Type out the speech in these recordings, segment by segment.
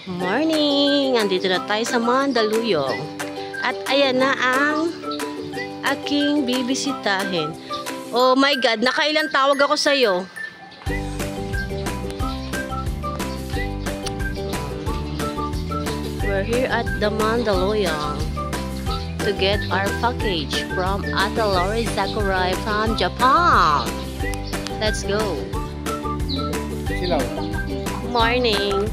Morning! Andito na tayo sa Mandaluyong. At ayan na ang aking bibisitahin. Oh my God, nakailang tawag ako sa'yo. We're here at the Mandaluyong to get our package from Atalori Sakurai from Japan. Let's go. Silaw. Morning.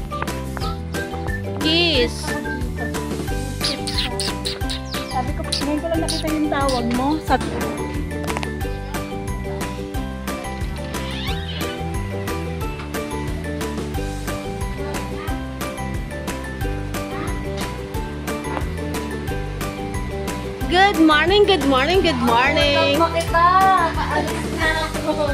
Kiss. Sabi ko, ngayon ko lang nakita yung tawag mo. Sabi ko, Good morning, good morning, good morning. makita. Alis na ako.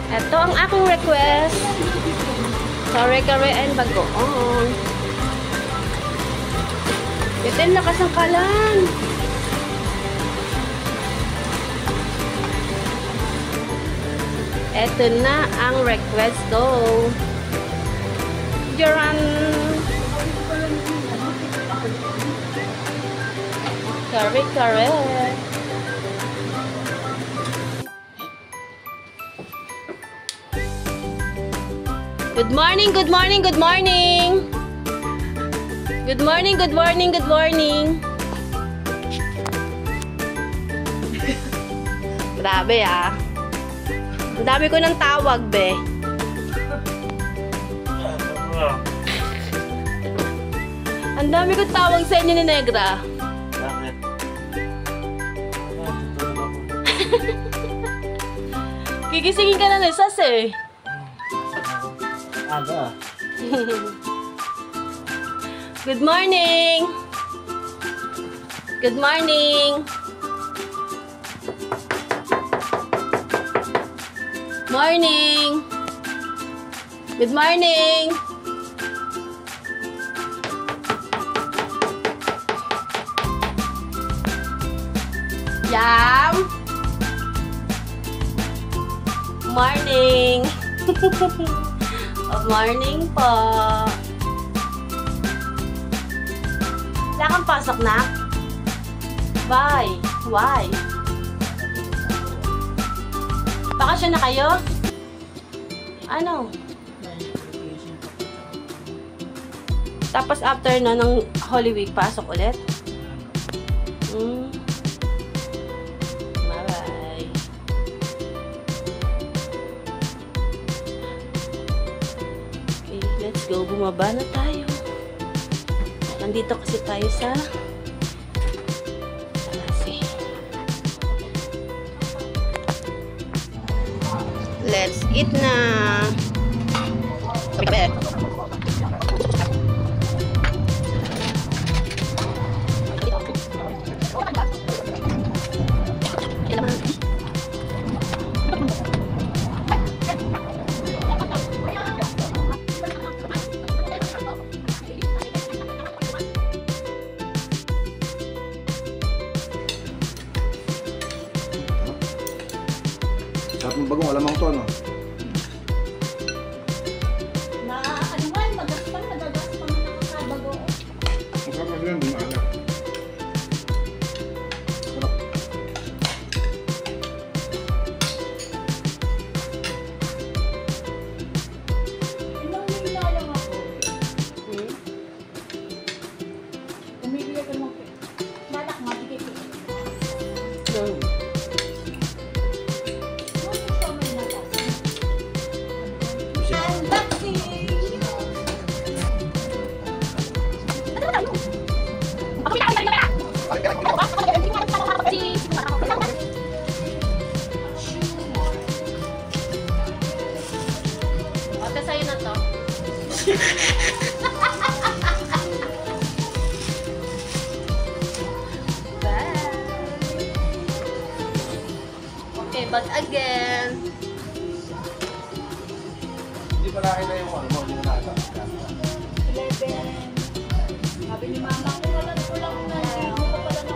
Ito ang aking request. Kare-kare and bagoong. Ito yung nakasangkalan. Ito na ang request ko. Jaran. Kare-kare. Good morning, good morning, good morning. Good morning, good morning, good morning. Grabe ah. Ang dami ko ng tawag, be. Ang dami ko tawag sa inyo ni Negra. Bakit? Gigisingin ka na ni Sas eh. Aga. Good morning. Good morning. Morning. Good morning. Yam. Morning. Good morning po. Wala kang pasok na? Bye. Why? Bakasyon na kayo? Ano? Tapos after no, ng Holy Week, pasok ulit? Bye-bye. Okay, let's go. Bumaba na tayo. Nandito kasi tayo sa Salasi. Let's eat na. Bebe. Sarap ng bagong alamang to, no? Anuman, magaspang na nakakabago. Ang sarap na din, maalat. Sarap. Ilang nilayang ako. Umili ako ng balak mabigay ko. Okay, sa'yo na to. Bye. Okay, but again. Hindi pa nakita yung ano mo, hindi na nakita. 11. Sabi ni mama ko, wala ko lang na. Hindi ko pala na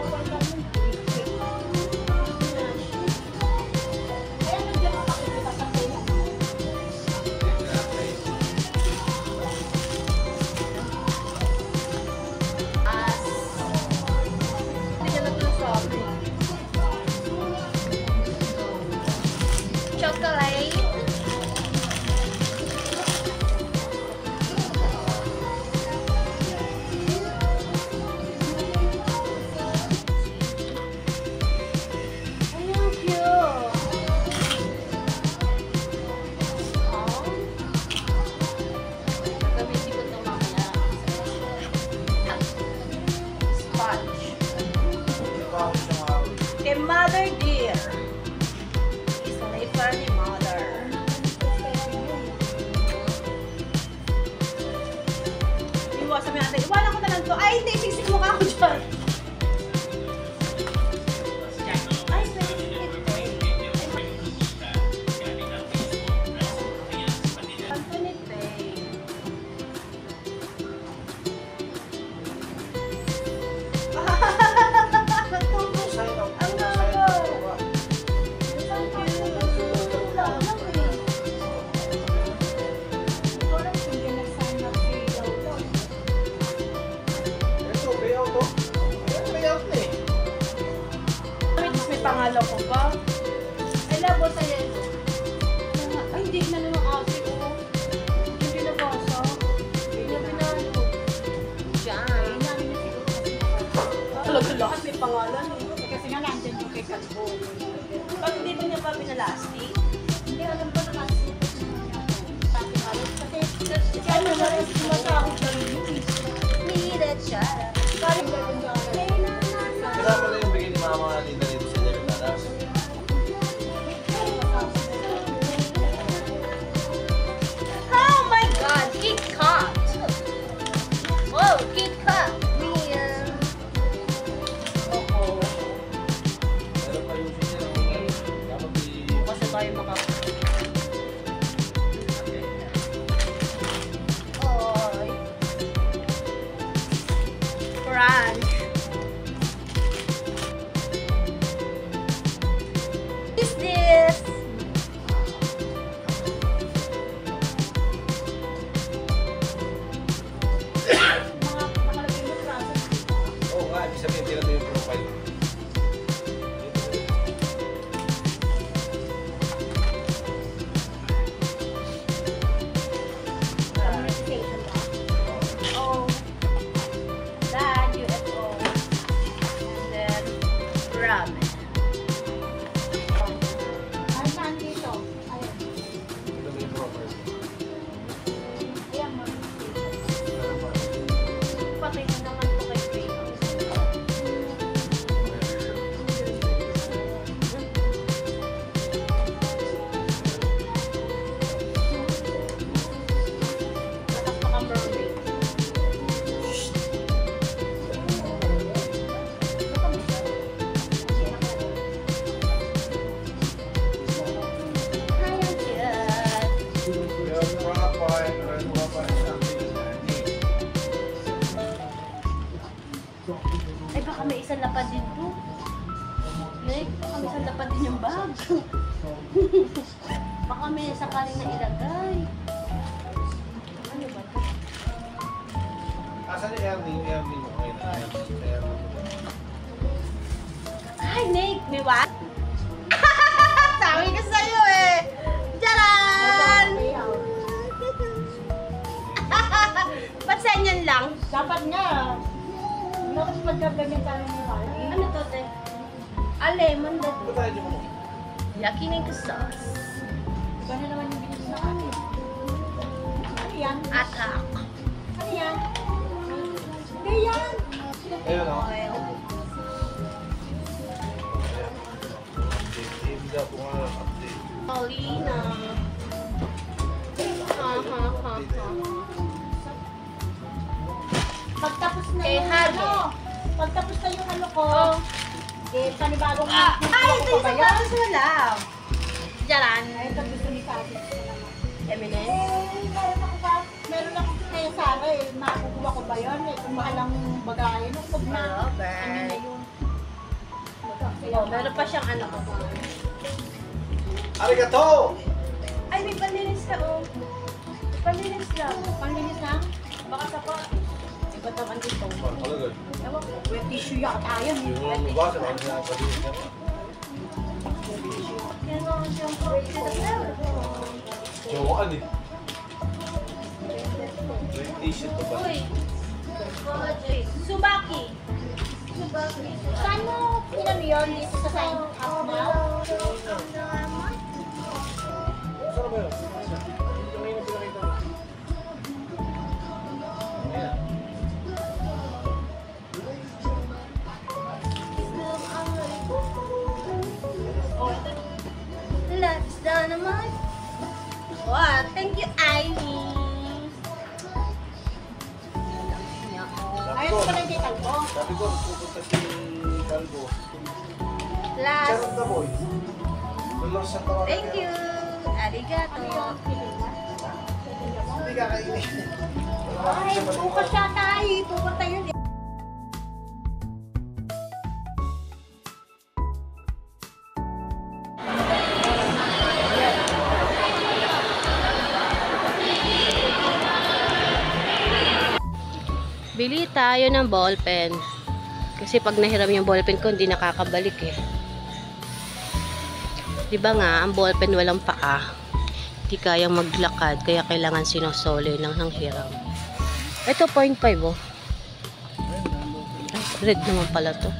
Ay, pwede Anthony Pay. Ang gawa. Ito, payout to. Ayan, payout na eh. May pangalan ko ba? Ay, labo sa'yo. Ay, hindi na naman ate ko. Hindi na basa. Hindi na binalo. Diyan. Ay, namin na siguro. Talaga lahat may pangalan eh. Kasi nga nandyan yung kay Kalbo. Pag hindi ba niya pa pinalastik? Hindi alam ko na kasi. Sabi nga rin. Kasi ano na rin sumasahod na rin yun eh. Needed siya. Parang gano'n na Kaya pala yung bigay ni Mama Linda dito sa Libertadas. Oh my God! Kit Kat! Oh, Kit Kat! Man! Oo. Meron pa yung siya. Dapat Kasi tayo maka... Oy. Crunch. What is this? mga nakalagay mo process. Oo nga, ibig sabihin, tira mo yung profile. Communication ba? Oh. That UFO. And then ramen. Ay, saan dito? Ayun. Tira mo yung profile. Ayan, mo. Patay na naman to kay Ray. Lakas pa kang Ray. Ayan siya. Yung profile, yung profile, Ay, baka may isang lapad din to. Nick, baka may isang lapad din yung bag. Baka may sakaling na ilagay. Ano ba to? Asan yung Ernie? Yung Ernie mo. Okay na. Ernie. Ay, Nick, may what? Sabi ko sa'yo eh. Tcharan! Ba't sa inyan lang? Dapat nga. Bakit magkaganyan tayo ni Wally? Ano to, te? Ah, lemon na to. Ba't tayo dyan mo? Yakinin ko sauce. Iba na naman yung binili sa akin. Ano yan? Atak. Ano yan? Hindi yan! Ayun o. Oil. Hindi ako nga update. Paulina. Ha, ha, ha, ha. Pagtapos na Eh, yung halo. ano, pagtapos na yung ano ko, Oh. eh, panibagong Ay, ito yung ba yan? sapatos mo lang. Tcharan. Ay, ito gusto ni Tati ko naman. Eminence. Eh, meron ako kaya Sara eh, makukuha ko ba yun? Eh, kung mahal ang bagahe, nung pag na, Robert. ano na yung, Oh, meron pa siyang ano. Arigato! Ay, may panlinis ka, oh. May panlinis lang. panglinis na, Baka sapatos. Iba naman dito. Parang kalagay. Ewan ko. wet tissue yata yan. Yung mga mabasa, parang sinasabing niya. Yan naman siyang pagkakas. Jowan eh. Yung t-shirt to ba? Uy. Subaki. Saan mo pinano yun? Dito sa sign up now? Saan ba yun? Yung may napinakita mo. Ayan. Let's dynamite. Wow, thank you, Ivy. Ayun ko lang kay Kalbo. Sabi ko, pupunta si Calvo. Last. Charot na boy. Tulong sa tawa. Thank you. Arigato. Hindi ka kainin. Ay, bukas siya tayo. Pupunta yun eh. Bili tayo ng ballpen. Kasi pag nahiram yung ballpen ko, hindi nakakabalik eh. Diba nga, ang ballpen walang paa. Hindi kayang maglakad, kaya kailangan sinosole lang ng hiram. Ito, 0.5 oh. Ay, red naman pala to.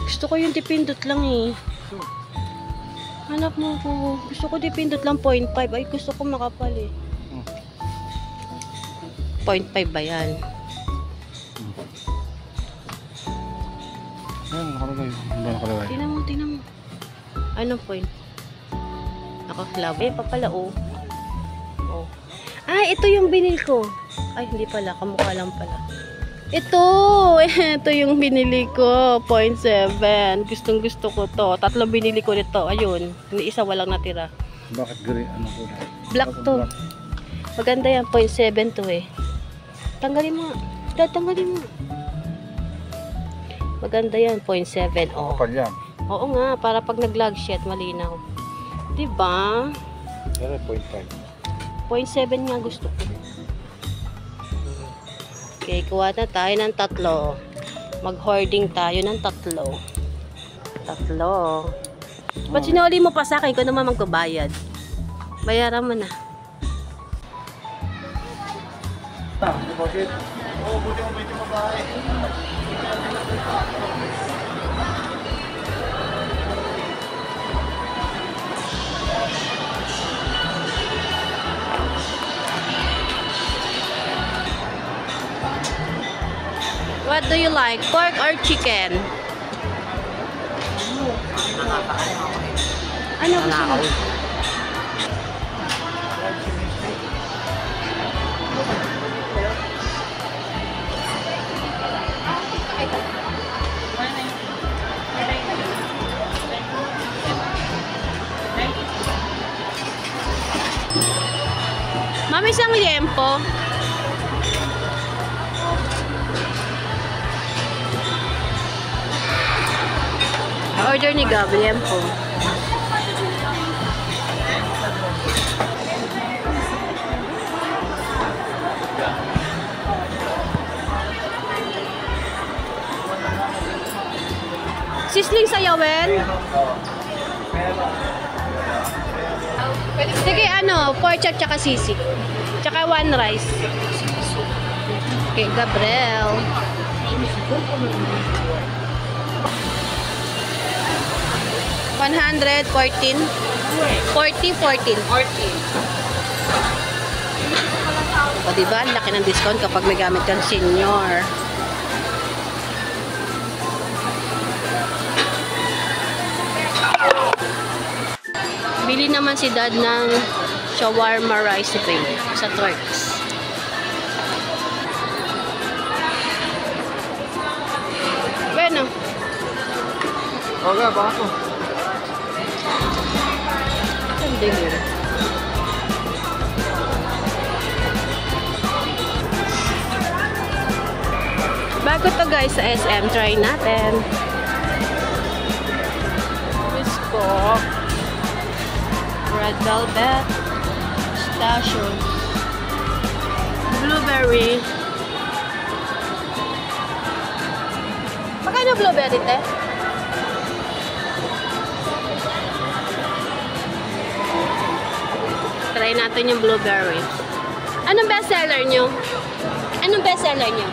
Gusto ko yung dipindot lang eh. Hanap mo ko. Gusto ko dipindot lang 0.5. Ay, gusto ko makapal eh. 0.5 ba yan? Ayan, nakalagay. Hindi nakalagay. Tingnan mo, tingnan mo. Anong point? Ako, love. Eh, papala, oh. Oh. Ah, ito yung binili ko. Ay, hindi pala. Kamukha lang pala. Ito! Ito yung binili ko. 0.7. Gustong gusto ko to. 3 binili ko nito. Ayun. Isa walang natira. Bakit green? Ano ko? Black to. Maganda yan. 0.7 to eh. Tanggalin mo. Dad, tanggalin mo. Maganda yan. 0.7. Oh. Kapal yan. Oo nga, para pag nag-log sheet, malinaw. Diba? Pero 0.5. 0.7 nga gusto ko. Okay, kuha na tayo ng 3. Mag-hoarding tayo ng 3. 3. Ba't sinuli mo pa sa akin? Ikaw naman magbabayad. Bayaran mo na. Bakit? Oo, buti mo medyo mabahay. What do you like? Pork or chicken? Ano gusto mo? Mami, isang liempo. Order ni Gab, liempo. Sisling sayawin? Sige, ano, pork chop tsaka sisig. Tsaka 1 rice. Okay, Gabriel. $114. 40. O diba, ang laki ng discount kapag may gamit kang senior. Bili naman si Dad ng shawarma rice bake sa Turks. Bueno. Okay, baka ko. Hindi yun. Bago to guys sa SM, try natin. Bisco. Red velvet. Pistachio. Blueberry. Magkano blueberry, te? Try natin yung blueberry. Anong bestseller nyo? Anong bestseller nyo?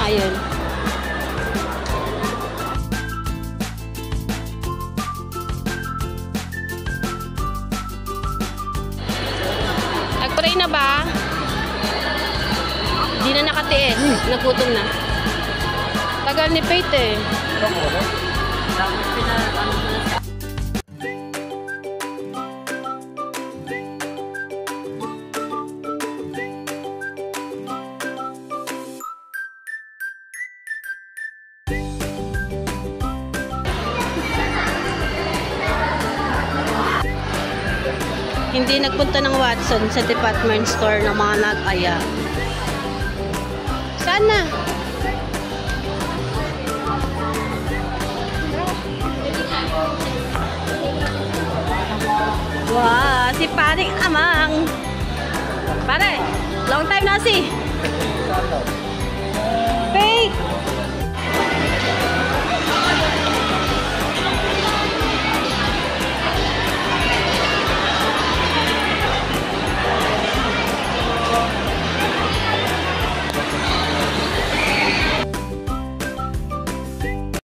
Ayun. Nag-pray na ba? Di na nakatiis. Nagutom na. Tagal ni Faith eh. Hindi nagpunta ng Watson sa department store ng mga nag-aya. Sana. Wow, si paring Amang. Pare, long time na si. Fake.